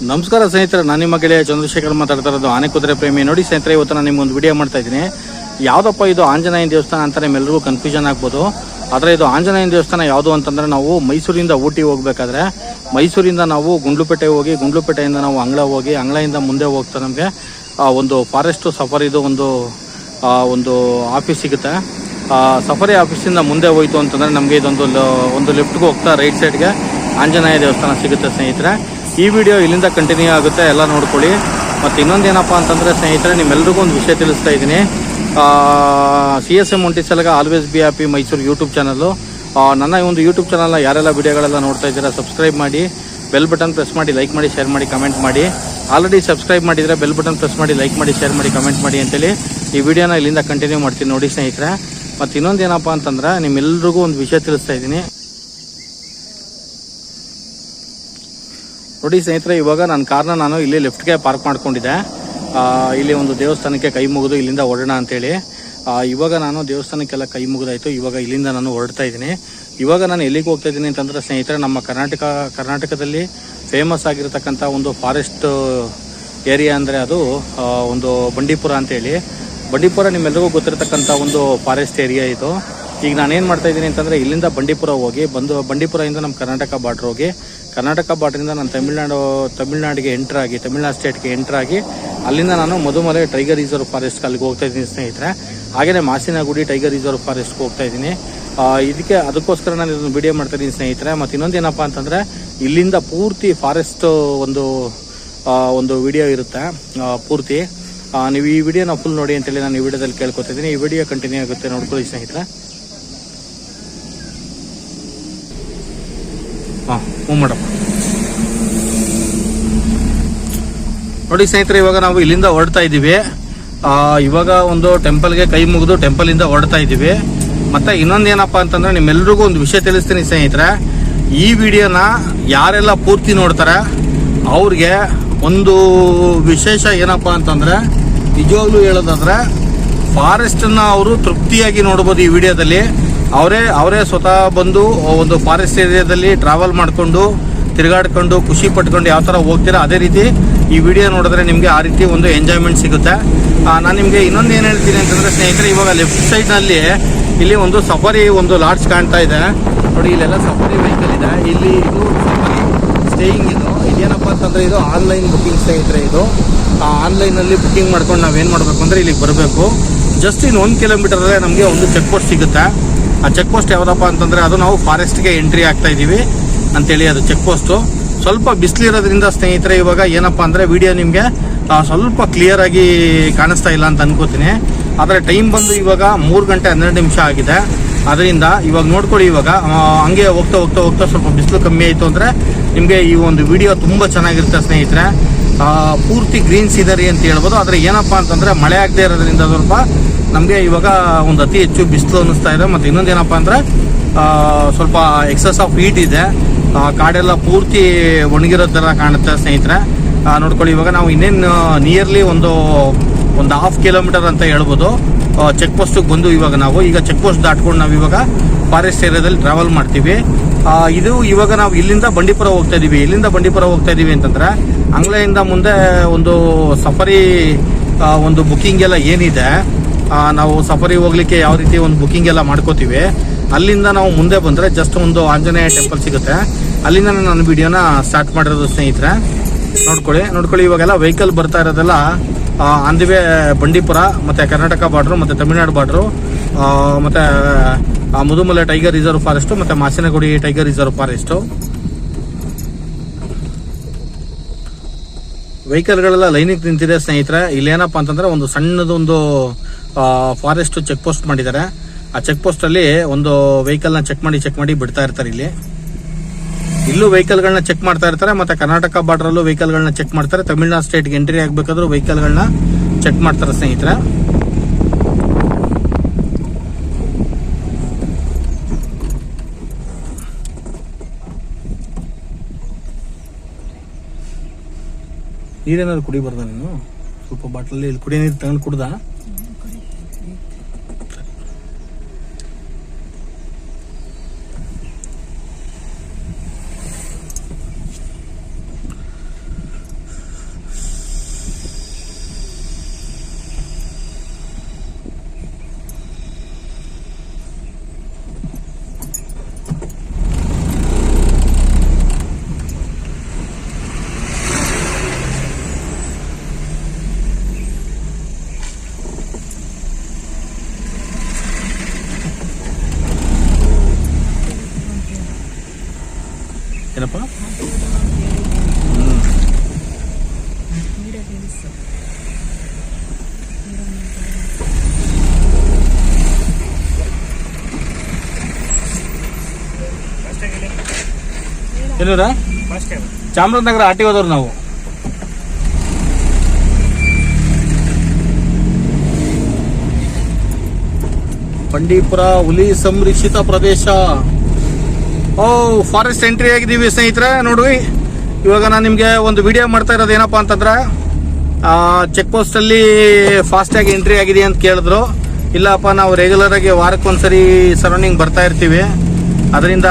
ನಮಸ್ಕಾರ ಸ್ನೇಹಿತರೆ, ನಾನು ನಿಮ್ಮ ಗೆಳೆಯ ಚಂದ್ರಶೇಖರ್ ಮಾತಾಡ್ತಾ ಇರೋದು ಆನೆ ಕುದುರೆ ಪ್ರೇಮಿ. ನೋಡಿ ಸ್ನೇಹಿತರೆ, ಇವತ್ತು ನಾನು ನಿಮ್ಗೊಂದು ವಿಡಿಯೋ ಮಾಡ್ತಾ ಇದ್ದೀನಿ. ಯಾವುದಪ್ಪ ಇದು ಆಂಜನೇಯನ ದೇವಸ್ಥಾನ ಅಂತ ನಿಮ್ಮೆಲ್ಲರಿಗೂ ಕನ್ಫ್ಯೂಷನ್ ಆಗ್ಬೋದು. ಆದರೆ ಇದು ಆಂಜನೇಯನ ದೇವಸ್ಥಾನ ಯಾವುದು ಅಂತಂದರೆ, ನಾವು ಮೈಸೂರಿಂದ ಊಟಿ ಹೋಗ್ಬೇಕಾದ್ರೆ ಮೈಸೂರಿಂದ ನಾವು ಗುಂಡ್ಲುಪೇಟೆ ಹೋಗಿ, ಗುಂಡ್ಲುಪೇಟೆಯಿಂದ ನಾವು ಅಂಗಳ ಹೋಗಿ, ಅಂಗಳದಿಂದ ಮುಂದೆ ಹೋಗ್ತಾ ನಮಗೆ ಒಂದು ಫಾರೆಸ್ಟ್ ಸಫಾರಿದು ಒಂದು ಆಫೀಸ್ ಸಿಗುತ್ತೆ. ಸಫಾರಿ ಆಫೀಸಿಂದ ಮುಂದೆ ಹೋಯ್ತು ಅಂತಂದರೆ ನಮಗೆ ಇದೊಂದು ಲೆಫ್ಟ್ಗೆ ಹೋಗ್ತಾ ರೈಟ್ ಸೈಡ್ಗೆ ಆಂಜನೇಯ ದೇವಸ್ಥಾನ ಸಿಗುತ್ತೆ ಸ್ನೇಹಿತರೆ. ಈ ವಿಡಿಯೋ ಇಲ್ಲಿಂದ ಕಂಟಿನ್ಯೂ ಆಗುತ್ತೆ, ಎಲ್ಲ ನೋಡ್ಕೊಳ್ಳಿ. ಮತ್ತು ಇನ್ನೊಂದೇನಪ್ಪ ಅಂತಂದರೆ ಸ್ನೇಹಿತರೆ, ನಿಮ್ಮೆಲ್ರಿಗೂ ಒಂದು ವಿಷಯ ತಿಳಿಸ್ತಾ ಇದ್ದೀನಿ. CSM ಒಂಟಿಸಲಗ always be happy Mysuru YouTube channel. ನನ್ನ ಈ ಒಂದು ಯೂಟ್ಯೂಬ್ ಚಾನಲ್ನ ಯಾರೆಲ್ಲ ವಿಡಿಯೋಗಳೆಲ್ಲ ನೋಡ್ತಾ ಇದ್ದೀರಾ, ಸಬ್ಸ್ಕ್ರೈಬ್ ಮಾಡಿ, ಬೆಲ್ ಬಟನ್ ಪ್ರೆಸ್ ಮಾಡಿ, ಲೈಕ್ ಮಾಡಿ, ಶೇರ್ ಮಾಡಿ, ಕಮೆಂಟ್ ಮಾಡಿ. ಆಲ್ರೆಡಿ ಸಬ್ಸ್ಕ್ರೈಬ್ ಮಾಡಿದರೆ ಬೆಲ್ ಬಟನ್ ಪ್ರೆಸ್ ಮಾಡಿ, ಲೈಕ್ ಮಾಡಿ, ಶೇರ್ ಮಾಡಿ, ಕಮೆಂಟ್ ಮಾಡಿ ಅಂತೇಳಿ ಈ ವಿಡಿಯೋನ ಇಲ್ಲಿಂದ ಕಂಟಿನ್ಯೂ ಮಾಡ್ತೀನಿ ನೋಡಿ ಸ್ನೇಹಿತರೆ. ಮತ್ತು ಇನ್ನೊಂದೇನಪ್ಪ ಅಂತಂದ್ರೆ, ನಿಮ್ಮೆಲ್ರಿಗೂ ಒಂದು ವಿಷಯ ತಿಳಿಸ್ತಾ ಇದ್ದೀನಿ ನೋಡಿ ಸ್ನೇಹಿತರೆ. ಇವಾಗ ನನ್ನ ಕಾರ್ನ ನಾನು ಇಲ್ಲಿ ಲೆಫ್ಟ್ಗೆ ಪಾರ್ಕ್ ಮಾಡ್ಕೊಂಡಿದ್ದೆ. ಇಲ್ಲಿ ಒಂದು ದೇವಸ್ಥಾನಕ್ಕೆ ಕೈ ಮುಗಿದು ಇಲ್ಲಿಂದ ಹೊರಡೋಣ ಅಂತೇಳಿ. ಇವಾಗ ನಾನು ದೇವಸ್ಥಾನಕ್ಕೆಲ್ಲ ಕೈ ಮುಗಿದಾಯಿತು. ಇವಾಗ ಇಲ್ಲಿಂದ ನಾನು ಹೊರಡ್ತಾ ಇದ್ದೀನಿ. ಇವಾಗ ನಾನು ಎಲ್ಲಿಗೆ ಹೋಗ್ತಾ ಇದ್ದೀನಿ ಅಂತಂದರೆ ಸ್ನೇಹಿತರೆ, ನಮ್ಮ ಕರ್ನಾಟಕದಲ್ಲಿ ಫೇಮಸ್ ಆಗಿರತಕ್ಕಂಥ ಒಂದು ಫಾರೆಸ್ಟ್ ಏರಿಯಾ ಅಂದರೆ ಅದು ಒಂದು ಬಂಡೀಪುರ ಅಂತೇಳಿ. ಬಂಡೀಪುರ ನಿಮ್ಮೆಲ್ಲರಿಗೂ ಗೊತ್ತಿರತಕ್ಕಂಥ ಒಂದು ಫಾರೆಸ್ಟ್ ಏರಿಯಾ ಇದು. ಈಗ ನಾನೇನು ಮಾಡ್ತಾ ಇದ್ದೀನಿ ಅಂತಂದರೆ, ಇಲ್ಲಿಂದ ಬಂಡೀಪುರ ಹೋಗಿ ಬಂಡೀಪುರದಿಂದ ನಮ್ಮ ಕರ್ನಾಟಕ ಬಾರ್ಡ್ರ್ ಹೋಗಿ, ಕರ್ನಾಟಕ ಬಾರ್ಡ್ರಿಂದ ನಾನು ತಮಿಳ್ನಾಡಿಗೆ ಎಂಟ್ರಾಗಿ, ತಮಿಳ್ನಾಡು ಸ್ಟೇಟ್ಗೆ ಎಂಟ್ರಾಗಿ, ಅಲ್ಲಿಂದ ನಾನು ಮಧುಮಲೆ ಟೈಗರ್ ರಿಸರ್ವ್ ಫಾರೆಸ್ಟ್ಗೆ ಅಲ್ಲಿಗೆ ಹೋಗ್ತಾ ಇದ್ದೀನಿ ಸ್ನೇಹಿತರೆ. ಹಾಗೆಯೇ ಮಾಸಿನಗುಡಿ ಟೈಗರ್ ರಿಸರ್ವ್ ಫಾರೆಸ್ಟ್ಗೆ ಹೋಗ್ತಾ ಇದ್ದೀನಿ. ಅದಕ್ಕೋಸ್ಕರ ನಾನು ಇದನ್ನು ವಿಡಿಯೋ ಮಾಡ್ತಾ ಇದ್ದೀನಿ ಸ್ನೇಹಿತರೆ. ಮತ್ತು ಇನ್ನೊಂದೇನಪ್ಪ ಅಂತಂದರೆ, ಇಲ್ಲಿಂದ ಪೂರ್ತಿ ಫಾರೆಸ್ಟ್ ಒಂದು ವಿಡಿಯೋ ಇರುತ್ತೆ ಪೂರ್ತಿ. ನೀವು ಈ ವಿಡಿಯೋನ ಫುಲ್ ನೋಡಿ ಅಂತೇಳಿ ನಾನು ಈ ವಿಡಿಯೋದಲ್ಲಿ ಕೇಳ್ಕೊತಾ ಇದ್ದೀನಿ. ಈ ವಿಡಿಯೋ ಕಂಟಿನ್ಯೂ ಆಗುತ್ತೆ, ನೋಡ್ಕೊಳ್ಳಿ ಸ್ನೇಹಿತರೆ. ಮೇಡಮ್ ನೋಡಿ ಸ್ನೇಹಿತರೆ, ಇವಾಗ ನಾವು ಇಲ್ಲಿಂದ ಹೊರಡ್ತಾ ಇದ್ದೀವಿ. ಇವಾಗ ಒಂದು ಟೆಂಪಲ್ಗೆ ಕೈ ಮುಗಿದು ಟೆಂಪಲಿಂದ ಹೊರಡ್ತಾ ಇದ್ದೀವಿ. ಮತ್ತು ಇನ್ನೊಂದೇನಪ್ಪ ಅಂತಂದರೆ, ನಿಮ್ಮೆಲ್ರಿಗೂ ಒಂದು ವಿಷಯ ತಿಳಿಸ್ತೀನಿ ಸ್ನೇಹಿತರೆ. ಈ ವಿಡಿಯೋನ ಯಾರೆಲ್ಲ ಪೂರ್ತಿ ನೋಡ್ತಾರೆ ಅವ್ರಿಗೆ ಒಂದು ವಿಶೇಷ ಏನಪ್ಪ ಅಂತಂದರೆ, ನಿಜವಾಗ್ಲೂ ಹೇಳೋದಾದ್ರೆ ಫಾರೆಸ್ಟನ್ನು ಅವರು ತೃಪ್ತಿಯಾಗಿ ನೋಡ್ಬೋದು ಈ ವಿಡಿಯೋದಲ್ಲಿ. ಅವರೇ ಸ್ವತಃ ಬಂದು ಒಂದು ಫಾರೆಸ್ಟ್ ಏರಿಯಾದಲ್ಲಿ ಟ್ರಾವೆಲ್ ಮಾಡಿಕೊಂಡು, ತಿರುಗಾಡ್ಕೊಂಡು, ಖುಷಿ ಪಟ್ಕೊಂಡು ಯಾವ ಥರ ಹೋಗ್ತೀರಾ ಅದೇ ರೀತಿ ಈ ವಿಡಿಯೋ ನೋಡಿದ್ರೆ ನಿಮಗೆ ಆ ರೀತಿ ಒಂದು ಎಂಜಾಯ್ಮೆಂಟ್ ಸಿಗುತ್ತೆ. ನಾನು ನಿಮಗೆ ಇನ್ನೊಂದು ಏನು ಹೇಳ್ತೀನಿ ಅಂತಂದರೆ ಸ್ನೇಹಿತರೆ, ಇವಾಗ ಲೆಫ್ಟ್ ಸೈಡ್ನಲ್ಲಿ ಇಲ್ಲಿ ಒಂದು ಸಫಾರಿ ಒಂದು ಲಾಡ್ಜ್ ಕಾಣ್ತಾ ಇದೆ ನೋಡಿ. ಇಲ್ಲೆಲ್ಲ ಸಫಾರಿ ವೆಹಿಕಲ್ ಇದೆ. ಇಲ್ಲಿ ಇದು ಸಫಾರಿ ಸ್ಟೇಯಿಂಗ್ ಇದೇನಪ್ಪ ಅಂತಂದರೆ, ಇದು ಆನ್ಲೈನ್ ಬುಕ್ಕಿಂಗ್ ಸ್ನೇಹಿತರೆ. ಇದು ಆನ್ಲೈನಲ್ಲಿ ಬುಕ್ಕಿಂಗ್ ಮಾಡ್ಕೊಂಡು ನಾವೇನು ಮಾಡಬೇಕು ಅಂದರೆ ಇಲ್ಲಿಗೆ ಬರಬೇಕು. ಜಸ್ಟ್ ಇನ್ನು 1 ಕಿಲೋಮೀಟರಲ್ಲೇ ನಮಗೆ ಒಂದು ಚೆಕ್ ಪೋಸ್ಟ್ ಸಿಗುತ್ತೆ. ಆ ಚೆಕ್ ಪೋಸ್ಟ್ ಯಾವುದಪ್ಪ ಅಂತಂದರೆ, ಅದು ನಾವು ಫಾರೆಸ್ಟ್ಗೆ ಎಂಟ್ರಿ ಆಗ್ತಾ ಇದ್ದೀವಿ ಅಂತೇಳಿ ಅದು ಚೆಕ್ ಪೋಸ್ಟು. ಸ್ವಲ್ಪ ಬಿಸಿಲಿರೋದ್ರಿಂದ ಸ್ನೇಹಿತರೆ, ಇವಾಗ ಏನಪ್ಪ ಅಂದರೆ ವಿಡಿಯೋ ನಿಮಗೆ ಸ್ವಲ್ಪ ಕ್ಲಿಯರ್ ಆಗಿ ಕಾಣಿಸ್ತಾ ಇಲ್ಲ ಅಂತ ಅನ್ಕೋತೀನಿ. ಆದರೆ ಟೈಮ್ ಬಂದು ಇವಾಗ 3 ಗಂಟೆ 12 ನಿಮಿಷ ಆಗಿದೆ. ಅದರಿಂದ ಇವಾಗ ನೋಡ್ಕೊಳ್ಳಿ. ಇವಾಗ ಹಂಗೆ ಹೋಗ್ತಾ ಸ್ವಲ್ಪ ಬಿಸಿಲು ಕಮ್ಮಿ ಆಯಿತು ಅಂದರೆ ನಿಮಗೆ ಈ ಒಂದು ವಿಡಿಯೋ ತುಂಬ ಚೆನ್ನಾಗಿರುತ್ತೆ ಸ್ನೇಹಿತರೆ. ಪೂರ್ತಿ ಗ್ರೀನ್ ಸೀನರಿ ಅಂತ ಹೇಳ್ಬೋದು. ಆದರೆ ಏನಪ್ಪ ಅಂತಂದರೆ, ಮಳೆ ಆಗದೆ ಇರೋದ್ರಿಂದ ಸ್ವಲ್ಪ ನಮಗೆ ಇವಾಗ ಒಂದು ಅತಿ ಹೆಚ್ಚು ಬಿಸಿಲು ಅನ್ನಿಸ್ತಾ ಇದೆ. ಮತ್ತು ಇನ್ನೊಂದೇನಪ್ಪ ಅಂದರೆ, ಸ್ವಲ್ಪ ಎಕ್ಸಸ್ ಆಫ್ ಹೀಟ್ ಇದೆ. ಕಾಡೆಲ್ಲ ಪೂರ್ತಿ ಒಣಗಿರೋ ಥರ ಕಾಣುತ್ತೆ ಸ್ನೇಹಿತರೆ. ನೋಡ್ಕೊಳ್ಳಿ, ಇವಾಗ ನಾವು ಇನ್ನೇನು ನಿಯರ್ಲಿ ಒಂದು 1/2 ಕಿಲೋಮೀಟರ್ ಅಂತ ಹೇಳ್ಬೋದು ಚೆಕ್ ಪೋಸ್ಟಿಗೆ ಬಂದು ಈಗ ಚೆಕ್ ಪೋಸ್ಟ್ ದಾಟ್ಕೊಂಡು ನಾವು ಇವಾಗ ಫಾರೆಸ್ಟ್ ಏರಿಯಾದಲ್ಲಿ ಟ್ರಾವೆಲ್ ಮಾಡ್ತೀವಿ. ಇದು ಇವಾಗ ನಾವು ಇಲ್ಲಿಂದ ಬಂಡೀಪುರ ಹೋಗ್ತಾ ಇದ್ದೀವಿ. ಇಲ್ಲಿಂದ ಬಂಡೀಪುರ ಹೋಗ್ತಾ ಇದ್ದೀವಿ ಅಂತಂದರೆ, ಅಂಗ್ಲೆಯಿಂದ ಮುಂದೆ ಒಂದು ಸಫಾರಿ ಒಂದು ಬುಕ್ಕಿಂಗ್ ಎಲ್ಲ ಏನಿದೆ, ನಾವು ಸಫಾರಿ ಹೋಗ್ಲಿಕ್ಕೆ ಯಾವ ರೀತಿ ಒಂದು ಬುಕ್ಕಿಂಗ್ ಎಲ್ಲ ಮಾಡ್ಕೋತೀವಿ, ಅಲ್ಲಿಂದ ನಾವು ಮುಂದೆ ಬಂದರೆ ಜಸ್ಟ್ ಒಂದು ಆಂಜನೇಯ ಟೆಂಪಲ್ ಸಿಗುತ್ತೆ. ಅಲ್ಲಿಂದ ನಾನು ವಿಡಿಯೋನ ಸ್ಟಾರ್ಟ್ ಮಾಡಿರೋದು ಸ್ನೇಹಿತರೆ. ನೋಡ್ಕೊಳ್ಳಿ ಇವಾಗೆಲ್ಲ ವೆಹಿಕಲ್ ಬರ್ತಾ ಇರೋದೆಲ್ಲ ಆನ್ ದಿ ವೇ ಬಂಡೀಪುರ, ಮತ್ತು ಕರ್ನಾಟಕ ಬಾರ್ಡ್ರು, ಮತ್ತು ತಮಿಳ್ನಾಡು ಬಾರ್ಡ್ರು, ಮತ್ತು ಮುದುಮಲೆ ಟೈಗರ್ ರಿಸರ್ವ್ ಫಾರೆಸ್ಟು, ಮತ್ತು ಮಾಸಿನಗುಡಿ ಟೈಗರ್ ರಿಸರ್ವ್ ಫಾರೆಸ್ಟು. ವೆಹಿಕಲ್ಗಳೆಲ್ಲ ಲೈನಿಗೆ ನಿಂತಿದೆ ಸ್ನೇಹಿತರೆ. ಇಲ್ಲೇನಪ್ಪ ಅಂತಂದರೆ, ಒಂದು ಸಣ್ಣದೊಂದು ಫಾರೆಸ್ಟ್ ಚೆಕ್ ಪೋಸ್ಟ್ ಮಾಡಿದ್ದಾರೆ. ಆ ಚೆಕ್ ಪೋಸ್ಟಲ್ಲಿ ಒಂದು ವೆಹಿಕಲ್ನ ಚೆಕ್ ಮಾಡಿ ಬಿಡ್ತಾ ಇರ್ತಾರೆ. ಇಲ್ಲೂ ವೆಹಿಕಲ್ಗಳನ್ನ ಚೆಕ್ ಮಾಡ್ತಾ ಇರ್ತಾರೆ. ಮತ್ತು ಕರ್ನಾಟಕ ಬಾರ್ಡ್ರಲ್ಲೂ ವೆಹಿಕಲ್ಗಳನ್ನ ಚೆಕ್ ಮಾಡ್ತಾರೆ. ತಮಿಳ್ನಾಡು ಸ್ಟೇಟ್ಗೆ ಎಂಟ್ರಿ ಆಗಬೇಕಾದ್ರೂ ವೆಹಿಕಲ್ಗಳನ್ನ ಚೆಕ್ ಮಾಡ್ತಾರೆ ಸ್ನೇಹಿತರೆ. ನೀರೇನಾದ್ರು ಕುಡಿಬಾರ್ದ ನೀನು? ಸ್ವಲ್ಪ ಬಾಟ್ಲಲ್ಲಿ ಕುಡಿಯೋ ನೀರು ತಗೊಂಡು ಕುಡ್ದ? ಏನಪ್ಪ? ಎಲ್ಲೂರ ಚಾಮರಾಜನಗರ ಆಟಿ ಹೋದವ್ರು ನಾವು. ಬಂಡೀಪುರ ಹುಲಿ ಸಂರಕ್ಷಿತ ಪ್ರದೇಶ. ಫಾರೆಸ್ಟ್ ಎಂಟ್ರಿ ಆಗಿದ್ದೀವಿ ಸ್ನೇಹಿತರೆ. ನೋಡಿ, ಇವಾಗ ನಾನು ನಿಮಗೆ ಒಂದು ವಿಡಿಯೋ ಮಾಡ್ತಾ ಇರೋದು ಏನಪ್ಪಾ ಅಂತಂದ್ರೆ, ಚೆಕ್ ಪೋಸ್ಟ್ ಅಲ್ಲಿ ಫಾಸ್ಟಾಗಿ ಎಂಟ್ರಿ ಆಗಿದೆ ಅಂತ ಕೇಳಿದ್ರು. ಇಲ್ಲಪ್ಪ, ನಾವು ರೆಗ್ಯುಲರ್ ಆಗಿ ವಾರಕ್ಕೊಂದ್ಸರಿ ಸರೌಂಡಿಂಗ್ ಬರ್ತಾ ಇರ್ತೀವಿ, ಅದರಿಂದ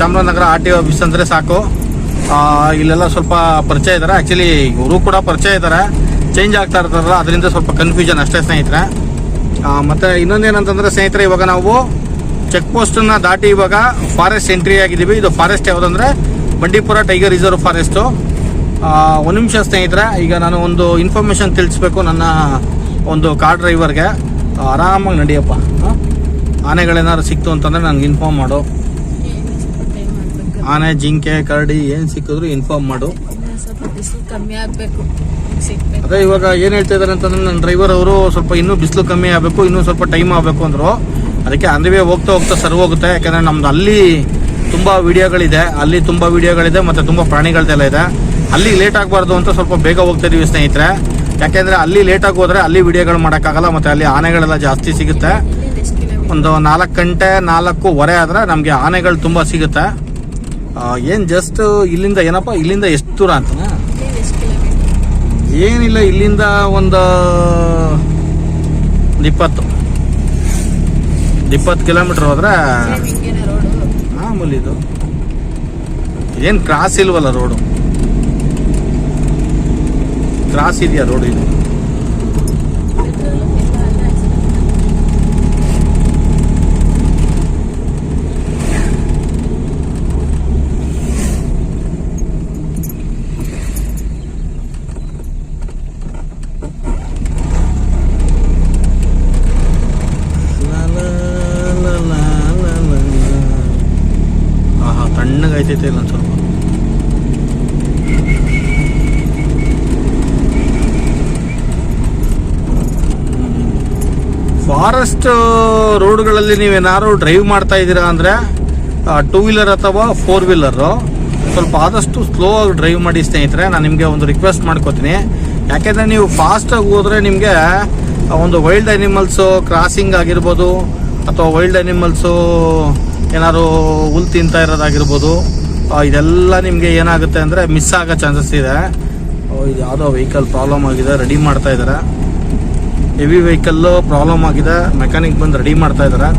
ಚಾಮರಾಜನಗರ RTO ಆಫೀಸ್ ಅಂದ್ರೆ ಸಾಕು. ಇಲ್ಲೆಲ್ಲ ಸ್ವಲ್ಪ ಪರಿಚಯ ಇದ್ದಾರೆ. ಆಕ್ಚುಲಿ ಇವರು ಕೂಡ ಪರಿಚಯ ಇದ್ದಾರೆ, ಚೇಂಜ್ ಆಗ್ತಾ ಇರ್ತಾರಲ್ಲ, ಅದರಿಂದ ಸ್ವಲ್ಪ ಕನ್ಫ್ಯೂಷನ್ ಅಷ್ಟೇ ಸ್ನೇಹಿತರೆ. ಮತ್ತೆ ಇನ್ನೊಂದೇನಂತಂದ್ರೆ ಸ್ನೇಹಿತರೆ, ಇವಾಗ ನಾವು ಚೆಕ್ ಪೋಸ್ಟ್ ನ ದಾಟಿ ಇವಾಗ ಫಾರೆಸ್ಟ್ ಎಂಟ್ರಿ ಆಗಿದ್ದೀವಿ. ಇದು ಫಾರೆಸ್ಟ್ ಯಾವುದಂದ್ರೆ ಬಂಡೀಪುರ ಟೈಗರ್ ರಿಸರ್ವ್ ಫಾರೆಸ್ಟ್. ಒಂದು ನಿಮಿಷ ಸ್ನೇಹಿತರೆ, ಈಗ ನಾನು ಒಂದು ಇನ್ಫಾರ್ಮೇಶನ್ ತಿಳಿಸ್ಬೇಕು ನನ್ನ ಒಂದು ಕಾರ್ ಡ್ರೈವರ್ಗೆ. ಆರಾಮಾಗಿ ನಡಿಯಪ್ಪ, ಆನೆಗಳೇನಾದ್ರು ಸಿಕ್ತು ಅಂತಂದ್ರೆ ನನಗೆ ಇನ್ಫಾರ್ಮ್ ಮಾಡು. ಆನೆ, ಜಿಂಕೆ, ಕರಡಿ ಏನ್ ಸಿಕ್ಕಿದ್ರು ಇನ್ಫಾರ್ಮ್ ಮಾಡು. ಕಮ್ಮಿ ಆಗ್ಬೇಕು. ಅದೇ ಇವಾಗ ಏನ್ ಹೇಳ್ತಾ ಇದಾರೆ ಅಂತಂದ್ರೆ, ನನ್ನ ಡ್ರೈವರ್ ಅವರು ಸ್ವಲ್ಪ ಇನ್ನೂ ಬಿಸಿಲು ಕಮ್ಮಿ ಆಗಬೇಕು, ಇನ್ನೂ ಸ್ವಲ್ಪ ಟೈಮ್ ಆಗಬೇಕು ಅಂದ್ರು. ಅದಕ್ಕೆ ಅಂದ್ವೇ ಹೋಗ್ತಾ ಹೋಗ್ತಾ ಸರಿ ಹೋಗುತ್ತೆ. ಯಾಕಂದ್ರೆ ನಮ್ದು ಅಲ್ಲಿ ತುಂಬಾ ವಿಡಿಯೋಗಳಿದೆ, ಮತ್ತೆ ತುಂಬಾ ಪ್ರಾಣಿಗಳದೆಲ್ಲ ಇದೆ. ಅಲ್ಲಿ ಲೇಟ್ ಆಗಬಾರ್ದು ಅಂತ ಸ್ವಲ್ಪ ಬೇಗ ಹೋಗ್ತಾ ಇದೀವಿ ಸ್ನೇಹಿತರೆ. ಯಾಕೆಂದ್ರೆ ಅಲ್ಲಿ ಲೇಟ್ ಆಗಿ ಹೋದ್ರೆ ಅಲ್ಲಿ ವಿಡಿಯೋಗಳು ಮಾಡೋಕ್ಕಾಗಲ್ಲ, ಮತ್ತೆ ಅಲ್ಲಿ ಆನೆಗಳೆಲ್ಲ ಜಾಸ್ತಿ ಸಿಗುತ್ತೆ. ಒಂದು 4 ಗಂಟೆ 4:15 ಆದ್ರೆ ನಮ್ಗೆ ಆನೆಗಳು ತುಂಬಾ ಸಿಗುತ್ತೆ. ಏನ್ ಜಸ್ಟ್ ಇಲ್ಲಿಂದ ಏನಪ್ಪ, ಇಲ್ಲಿಂದ ಎಷ್ಟು ದೂರ ಅಂತ ಏನಿಲ್ಲ, ಇಲ್ಲಿಂದ ಒಂದು 20 ಕಿಲೋಮೀಟರ್ ಹೋದ್ರೆ ಮಾಮೂಲಿ. ಇದು ಇದೇನ್ ಕ್ರಾಸ್ ಇಲ್ವಲ್ಲ, ರೋಡು ಕ್ರಾಸ್ ಇದೆಯಾ ರೋಡ್ ಇದು? ತಣ್ಣಗೈತೈತೆ ಇಲ್ಲ ಸ್ವಲ್ಪ. ಫಾರೆಸ್ಟ್ ರೋಡ್ಗಳಲ್ಲಿ ನೀವೇನಾದ್ರು ಡ್ರೈವ್ ಮಾಡ್ತಾ ಇದ್ದೀರಾ ಅಂದರೆ 2 ವೀಲರ್ ಅಥವಾ 4 ವೀಲರ್ ಸ್ವಲ್ಪ ಆದಷ್ಟು ಸ್ಲೋ ಆಗಿ ಡ್ರೈವ್ ಮಾಡಿ ಸ್ನೇಹಿತರೆ. ನಾನು ನಿಮಗೆ ಒಂದು ರಿಕ್ವೆಸ್ಟ್ ಮಾಡ್ಕೋತೀನಿ. ಯಾಕೆಂದರೆ ನೀವು ಫಾಸ್ಟಾಗಿ ಹೋದರೆ ನಿಮಗೆ ಒಂದು ವೈಲ್ಡ್ ಅನಿಮಲ್ಸು ಕ್ರಾಸಿಂಗ್ ಆಗಿರ್ಬೋದು, ಅಥವಾ ವೈಲ್ಡ್ ಅನಿಮಲ್ಸು ಏನಾದ್ರು ಹುಲ್ ತಿಂತಾ ಇರೋದಾಗಿರ್ಬೋದು, ಇದೆಲ್ಲ ನಿಮಗೆ ಏನಾಗುತ್ತೆ ಅಂದರೆ ಮಿಸ್ ಆಗೋ ಚಾನ್ಸಸ್ ಇದೆ. ಇದು ಯಾವುದೋ ವೆಹಿಕಲ್ ಪ್ರಾಬ್ಲಮ್ ಆಗಿದೆ, ರೆಡಿ ಮಾಡ್ತಾ ಇದ್ದಾರೆ. ಹೆವಿ ವೆಹಿಕಲ್ ಪ್ರಾಬ್ಲಮ್ ಆಗಿದೆ, ಮೆಕ್ಯಾನಿಕ್ ಬಂದು ರೆಡಿ ಮಾಡ್ತಾ ಇದ್ದಾರೆ.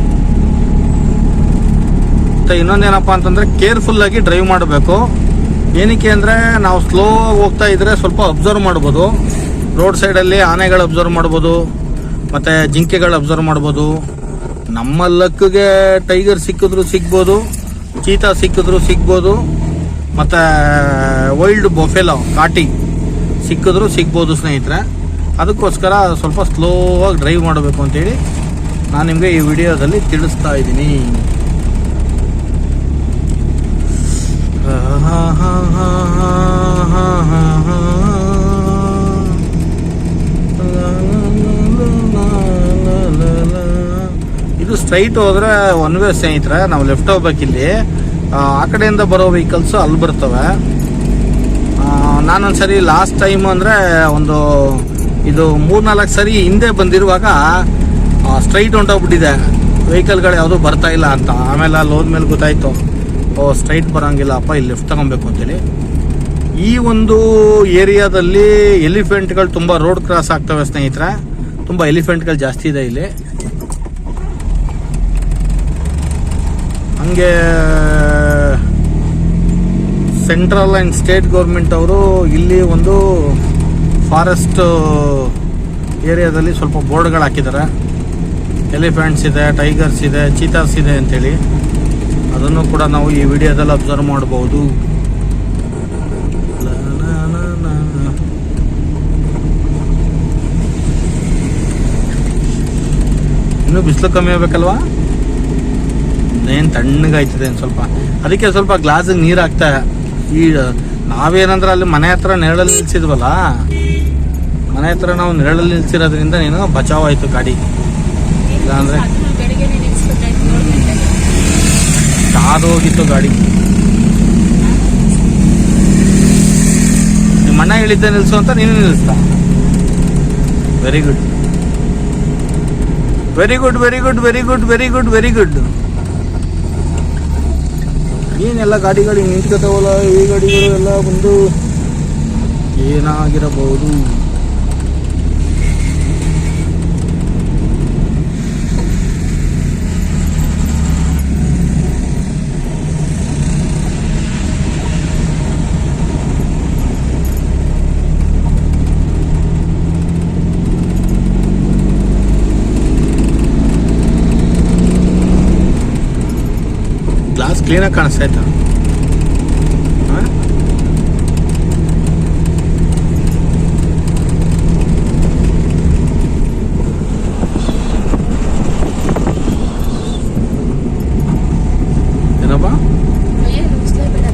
ಮತ್ತು ಇನ್ನೊಂದೇನಪ್ಪ ಅಂತಂದರೆ ಕೇರ್ಫುಲ್ ಆಗಿ ಡ್ರೈವ್ ಮಾಡಬೇಕು. ಏನಕ್ಕೆ ಅಂದರೆ ನಾವು ಸ್ಲೋ ಹೋಗ್ತಾ ಇದ್ರೆ ಸ್ವಲ್ಪ ಅಬ್ಸರ್ವ್ ಮಾಡ್ಬೋದು. ರೋಡ್ ಸೈಡಲ್ಲಿ ಆನೆಗಳು ಅಬ್ಸರ್ವ್ ಮಾಡ್ಬೋದು, ಮತ್ತು ಜಿಂಕೆಗಳು ಅಬ್ಸರ್ವ್ ಮಾಡ್ಬೋದು. ನಮ್ಮ ಲಕ್ಕಿಗೆ ಟೈಗರ್ ಸಿಕ್ಕಿದ್ರು ಸಿಗ್ಬೋದು, ಚೀತಾ ಸಿಕ್ಕಿದ್ರು ಸಿಗ್ಬೋದು, ಮತ್ತು ವೈಲ್ಡ್ ಬೊಫೆಲೋ ಕಾಟಿ ಸಿಕ್ಕಿದ್ರು ಸಿಗ್ಬೋದು ಸ್ನೇಹಿತರೆ. ಅದಕ್ಕೋಸ್ಕರ ಸ್ವಲ್ಪ ಸ್ಲೋ ಆಗಿ ಡ್ರೈವ್ ಮಾಡಬೇಕು ಅಂತೇಳಿ ನಾನು ನಿಮಗೆ ಈ ವಿಡಿಯೋದಲ್ಲಿ ತಿಳಿಸ್ತಾ ಇದ್ದೀನಿ. ಇದು ಸ್ಟ್ರೈಟ್ ಹೋದ್ರೆ ಒನ್ ವೇ ಸ್ನೇಹಿತರೆ. ನಾವು ಲೆಫ್ಟ್ ಹೋಗ್ಬೇಕಿಲ್ಲಿ. ಆ ಕಡೆಯಿಂದ ಬರೋ ವೆಹಿಕಲ್ಸ್ ಅಲ್ಲಿ ಬರ್ತವೆ. ನಾನೊಂದ್ಸರಿ ಲಾಸ್ಟ್ ಟೈಮ್ ಅಂದರೆ ಒಂದು ಇದು 3-4 ಸರಿ ಹಿಂದೆ ಬಂದಿರುವಾಗ ಸ್ಟ್ರೈಟ್ ಹೊಂಟೋಗ್ಬಿಟ್ಟಿದೆ, ವೆಹಿಕಲ್ಗಳು ಯಾವುದೂ ಬರ್ತಾ ಇಲ್ಲ ಅಂತ. ಆಮೇಲೆ ಅಲ್ಲಿ ಹೋದ್ಮೇಲೆ ಗೊತ್ತಾಯ್ತು, ಸ್ಟ್ರೈಟ್ ಬರೋಂಗಿಲ್ಲ ಅಪ್ಪ, ಇಲ್ಲಿ ಲೆಫ್ಟ್ ತಗೊಬೇಕು ಅಂತೇಳಿ. ಈ ಒಂದು ಏರಿಯಾದಲ್ಲಿ ಎಲಿಫೆಂಟ್ಗಳು ತುಂಬ ರೋಡ್ ಕ್ರಾಸ್ ಆಗ್ತವೆ ಸ್ನೇಹಿತರೆ. ತುಂಬ ಎಲಿಫೆಂಟ್ಗಳು ಜಾಸ್ತಿ ಇದೆ ಇಲ್ಲಿ. ಹಂಗೆ ಸೆಂಟ್ರಲ್ ಆ್ಯಂಡ್ ಸ್ಟೇಟ್ ಗೌರ್ಮೆಂಟ್ ಅವರು ಇಲ್ಲಿ ಒಂದು ಫಾರೆಸ್ಟ್ ಏರಿಯಾದಲ್ಲಿ ಸ್ವಲ್ಪ ಬೋರ್ಡ್ಗಳು ಹಾಕಿದ್ದಾರೆ. ಎಲಿಫೆಂಟ್ಸ್ ಇದೆ, ಟೈಗರ್ಸ್ ಇದೆ, ಚೀತಾಸ್ ಇದೆ ಅಂತೇಳಿ. ಅದನ್ನು ಕೂಡ ನಾವು ಈ ವಿಡಿಯೋದಲ್ಲಿ ಅಬ್ಸರ್ವ್ ಮಾಡಬಹುದು. ಇನ್ನೂ ಬಿಸಿಲು ಕಮ್ಮಿ ಆಗ್ಬೇಕಲ್ವಾ? ಏನು ತಣ್ಣಗಾಯ್ತದೆ ಸ್ವಲ್ಪ, ಅದಕ್ಕೆ ಸ್ವಲ್ಪ ಗ್ಲಾಸಿಗೆ ನೀರು ಹಾಕ್ತಾ ಈ ನಾವೇನಂದ್ರೆ ಅಲ್ಲಿ ಮನೆ ಹತ್ರ ನೆರಳಲ್ಲಿ ನಿಲ್ಸಿದ್ವಲ್ಲ, ಮನೆ ಹತ್ರ ನಾವು ನೆರಳಲ್ಲಿ ನಿಲ್ಸಿರೋದ್ರಿಂದ ನೀನು ಬಚಾವ್ ಆಯ್ತು ಗಾಡಿ. ಇಲ್ಲಾಂದ್ರೆ ಅದನ್ನ ಬೆಳಿಗ್ಗೆನೆ ನಿಲ್ಸ್ಬೇಕಾಯ್ತು 7 ಗಂಟೆಗೆ. ಕಾದೋಗಿತ್ತು ಗಾಡಿ. ನಿಮ್ಮ ಅಣ್ಣ ಹೇಳಿದ್ದೆ ನಿಲ್ಸು ಅಂತ ನೀನು ನಿಲ್ಲಿಸ್ತಾ. Very good, very good, very good, very good, very good, very good. ಏನೆಲ್ಲ ಗಾಡಿಗಳು ನಿಂತ್ಕೋತಾವಲ್ಲ, ಈ ಗಾಡಿಗಳು ಎಲ್ಲ ಬಂದು ಏನಾಗಿರಬಹುದು. ಗ್ಲಾಸ್ ಕ್ಲೀನಾಗಿ ಕಾಣಿಸ್ತಾ ಆಯ್ತಾ? ಏನಪ್ಪ? ಕೈಯಲ್ಲಿ ಉಜ್ಲೇಬೇಡ.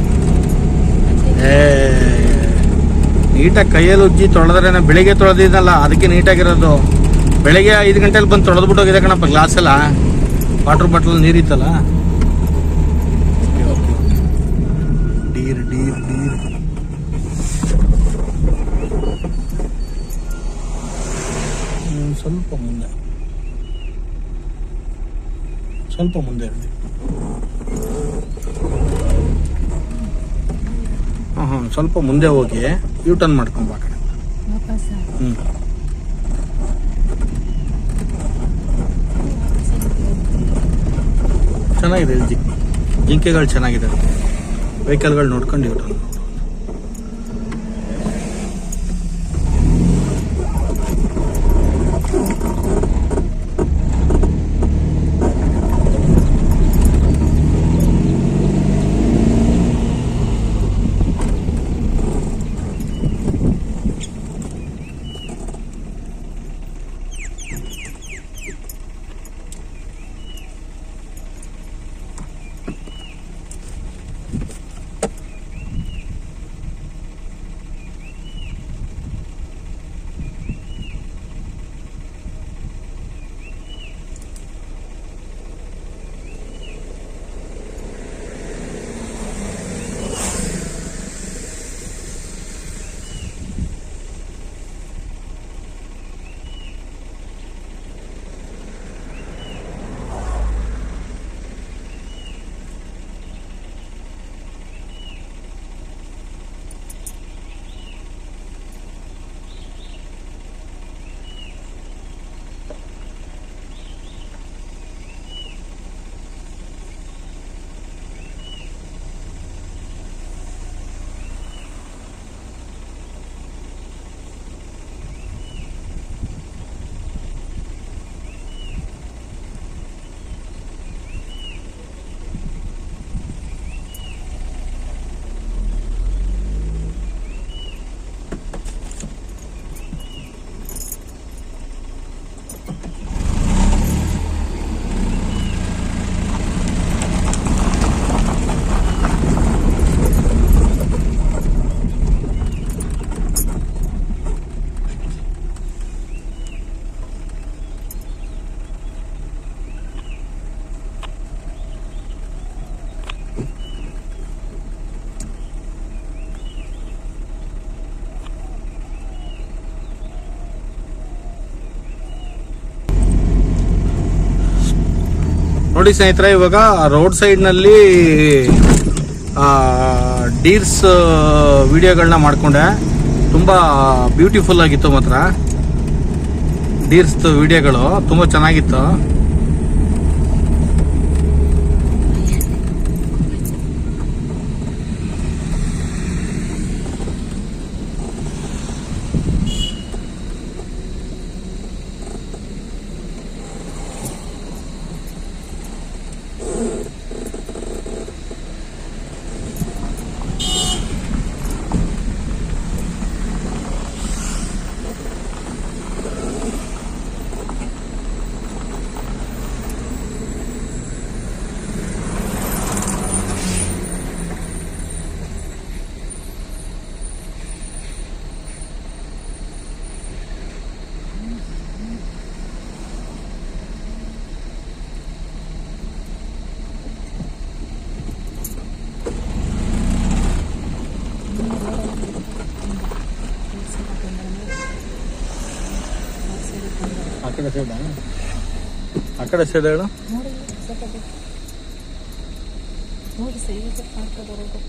ನೀಟಾಗಿ ಕೈಯಲ್ಲಿ ಉಜ್ಜಿ ತೊಳೆದ್ರೆ, ಬೆಳಿಗ್ಗೆ ತೊಳೆದಿದ್ದಲ್ಲ ಅದಕ್ಕೆ ನೀಟಾಗಿರೋದು. ಬೆಳಿಗ್ಗೆ 5 ಗಂಟೆಲಿ ಬಂದು ತೊಳೆದ್ಬಿಟ್ಟು ಹೋಗಿದೆ ಕಣಪ್ಪ ಗ್ಲಾಸ್ ಎಲ್ಲ. ವಾಟರ್ ಬಾಟಲ್ ನೀರಿತ್ತಲ್ಲ. ಡೀರ್ ಡೀರ್ ಡೀರ್ ಸ್ವಲ್ಪ ಮುಂದೆ, ಸ್ವಲ್ಪ ಮುಂದೆ ಇರಲಿ. ಹಾಂ, ಸ್ವಲ್ಪ ಮುಂದೆ ಹೋಗಿ ಯೂ ಟರ್ನ್ ಮಾಡ್ಕೊಂಬ ಆ ಕಡೆ. ವಾಪಸ್ ಚೆನ್ನಾಗಿದೆ ಇಲ್ಲಿ ಜಿಂಕೆಗಳು ಚೆನ್ನಾಗಿದೆ. ವೆಹಿಕಲ್ಗಳು ನೋಡ್ಕೊಂಡು ಯೂ ಟರ್ನ್. ನೋಡಿ ಸ್ನೇಹಿತರೆ, ಇವಾಗ ರೋಡ್ ಸೈಡ್ನಲ್ಲಿ ಡೀರ್ಸ್ ವಿಡಿಯೋಗಳನ್ನ ಮಾಡಿಕೊಂಡೆ. ತುಂಬ ಬ್ಯೂಟಿಫುಲ್ ಆಗಿತ್ತು ಮಾತ್ರ. ಡೀರ್ಸ್ ವಿಡಿಯೋಗಳು ತುಂಬ ಚೆನ್ನಾಗಿತ್ತು. ಕಡೆ ಸೈಡ್ ಆ ಕಡೆ ಸೈಡ್ ಹೇಳು. ನೋಡಿ ಸ್ವಲ್ಪ ಬೇಕು. ನೋಡಿ ಸೈಡ್ ಮಾಡ್ತಾ ಬರೋದಕ್ಕೆ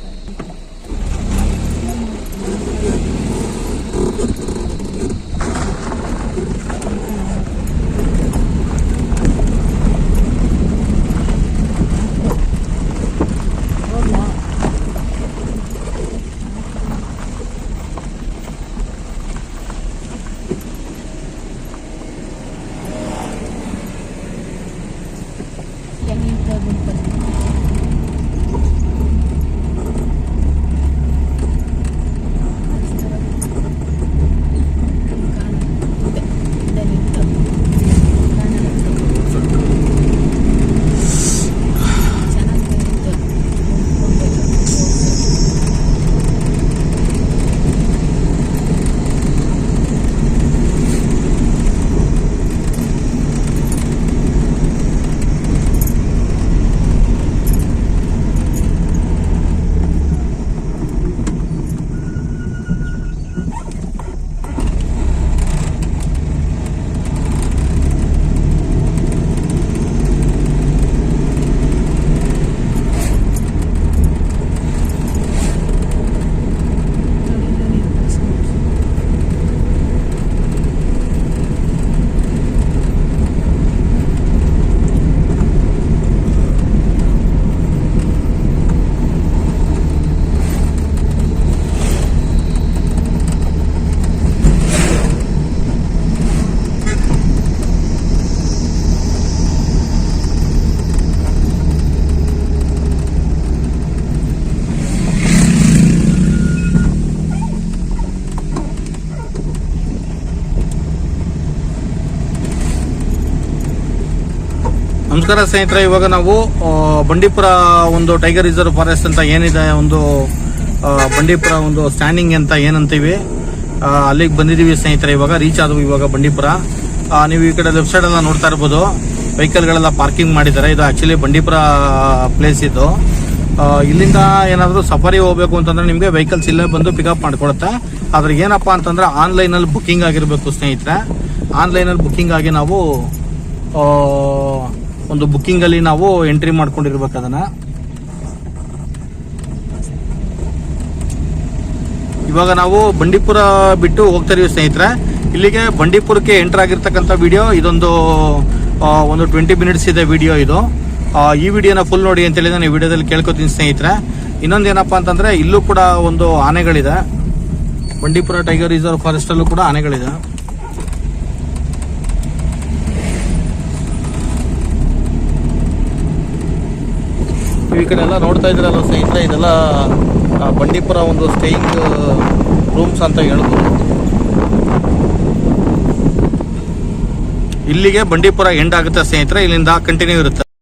ನಮಸ್ಕಾರ ಸ್ನೇಹಿತರೆ, ಇವಾಗ ನಾವು ಬಂಡೀಪುರ ಒಂದು ಟೈಗರ್ ರಿಸರ್ವ್ ಫಾರೆಸ್ಟ್ ಅಂತ ಏನಿದೆ, ಒಂದು ಬಂಡೀಪುರ ಒಂದು ಸ್ಟ್ಯಾಂಡಿಂಗ್ ಅಂತ ಏನಂತೀವಿ, ಅಲ್ಲಿಗೆ ಬಂದಿದ್ದೀವಿ ಸ್ನೇಹಿತರೆ. ಇವಾಗ ರೀಚ್ ಆದವು ಇವಾಗ ಬಂಡೀಪುರ. ನೀವು ಈ ಕಡೆ ಲೆಫ್ಟ್ ಸೈಡ್ ಎಲ್ಲ ನೋಡ್ತಾ ಇರ್ಬೋದು, ವೆಹಿಕಲ್ಗಳೆಲ್ಲ ಪಾರ್ಕಿಂಗ್ ಮಾಡಿದ್ದಾರೆ. ಇದು ಆಕ್ಚುಲಿ ಬಂಡೀಪುರ ಪ್ಲೇಸ್ ಇದು. ಇಲ್ಲಿಂದ ಏನಾದರೂ ಸಫಾರಿ ಹೋಗ್ಬೇಕು ಅಂತಂದ್ರೆ ನಿಮಗೆ ವೆಹಿಕಲ್ಸ್ ಇಲ್ಲೇ ಬಂದು ಪಿಕಪ್ ಮಾಡ್ಕೊಡುತ್ತೆ. ಆದ್ರೆ ಏನಪ್ಪಾ ಅಂತಂದ್ರೆ ಆನ್ಲೈನಲ್ಲಿ ಬುಕ್ಕಿಂಗ್ ಆಗಿರ್ಬೇಕು ಸ್ನೇಹಿತರೆ. ಆನ್ಲೈನಲ್ಲಿ ಬುಕ್ಕಿಂಗ್ ಆಗಿ ನಾವು ಒಂದು ಬುಕ್ಕಿಂಗ್ ಅಲ್ಲಿ ನಾವು ಎಂಟ್ರಿ ಮಾಡ್ಕೊಂಡಿರ್ಬೇಕು ಅದನ್ನ. ಇವಾಗ ನಾವು ಬಂಡೀಪುರ ಬಿಟ್ಟು ಹೋಗ್ತಾ ಇದೀವಿ ಸ್ನೇಹಿತರೆ. ಇಲ್ಲಿಗೆ ಬಂಡೀಪುರಕ್ಕೆ ಎಂಟರ್ ಆಗಿರ್ತಕ್ಕಂಥ ವಿಡಿಯೋ ಇದೊಂದು 20 ಮಿನಿಟ್ಸ್ ಇದೆ ವಿಡಿಯೋ ಇದು. ಈ ವಿಡಿಯೋನ ಫುಲ್ ನೋಡಿ ಅಂತ ಹೇಳಿ ನಾನು ಈ ವಿಡಿಯೋದಲ್ಲಿ ಕೇಳ್ಕೊತೀನಿ ಸ್ನೇಹಿತರೆ. ಇನ್ನೊಂದೇನಪ್ಪಾ ಅಂತಂದ್ರೆ ಇಲ್ಲೂ ಕೂಡ ಒಂದು ಆನೆಗಳಿದೆ. ಬಂಡೀಪುರ ಟೈಗರ್ ರಿಸರ್ವ್ ಫಾರೆಸ್ಟ್ ಅಲ್ಲೂ ಕೂಡ ಆನೆಗಳಿದೆ. ಈ ಕಡೆ ಎಲ್ಲ ನೋಡ್ತಾ ಇದ್ರಲ್ಲ ಸ್ನೇಹಿತರೆ, ಇದೆಲ್ಲ ಬಂಡೀಪುರ ಒಂದು ಸ್ಟೇಯಿಂಗ್ ರೂಮ್ಸ್ ಅಂತ ಹೇಳ್ಬೋದು. ಇಲ್ಲಿಗೆ ಬಂಡೀಪುರ ಎಂಡ್ ಆಗುತ್ತೆ ಸ್ನೇಹಿತರೆ. ಇಲ್ಲಿಂದ ಕಂಟಿನ್ಯೂ ಇರುತ್ತೆ.